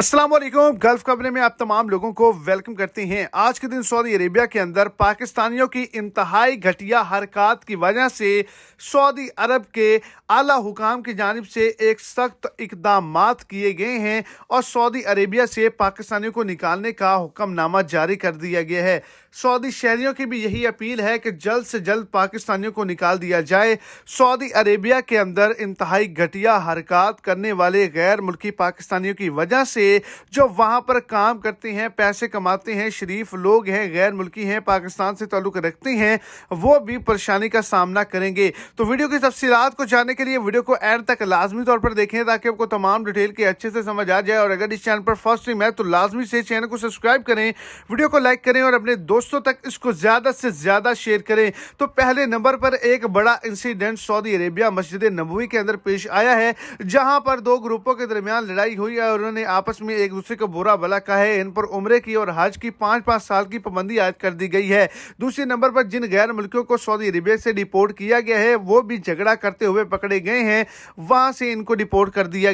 अस्सलाम वालेकुम। गल्फ खबरें में आप तमाम लोगों को वेलकम करते हैं। आज के दिन सऊदी अरेबिया के अंदर पाकिस्तानियों की इंतहाई घटिया हरकत की वजह से सऊदी अरब के आला हुकाम की जानिब से एक सख्त इकदामात किए गए हैं और सऊदी अरेबिया से पाकिस्तानियों को निकालने का हुक्मनामा जारी कर दिया गया है। सऊदी शहरियों की भी यही अपील है कि जल्द से जल्द पाकिस्तानियों को निकाल दिया जाए। सऊदी अरेबिया के अंदर इंतहाई घटिया हरकत करने वाले गैर मुल्की पाकिस्तानियों की वजह से जो वहां पर काम करते हैं, पैसे कमाते हैं, शरीफ लोग हैं, गैर मुल्की हैं, पाकिस्तान से ताल्लुक रखते हैं, वो भी परेशानी का सामना करेंगे। तो वीडियो की तफसीलात को जानने के लिए वीडियो को एंड तक लाजमी तौर पर देखें ताकि आपको तमाम डिटेल के अच्छे से समझ आ जाए। और अगर इस चैनल पर फर्स्ट टाइम है तो लाजमी से चैनल को सब्सक्राइब करें, वीडियो को लाइक करें और अपने दोस्तों तक इसको ज्यादा से ज्यादा शेयर करें। तो पहले नंबर पर एक बड़ा इंसिडेंट सऊदी अरेबिया मस्जिद नबवी के अंदर पेश आया है, जहां पर दो ग्रुपों के दरमियान लड़ाई हुई है और उन्होंने आपस में एक दूसरे को बुरा भला कहा है। इन पर उम्रे की और हज की 5-5 साल की पाबंदी आयद कर दी गई है। दूसरे नंबर पर जिन गैर मुल्कियों को सऊदी अरेबिया से डिपोर्ट किया गया है वो भी झगड़ा करते हुए पकड़े गए हैं, वहां से इनको डिपोर्ट कर दिया गया।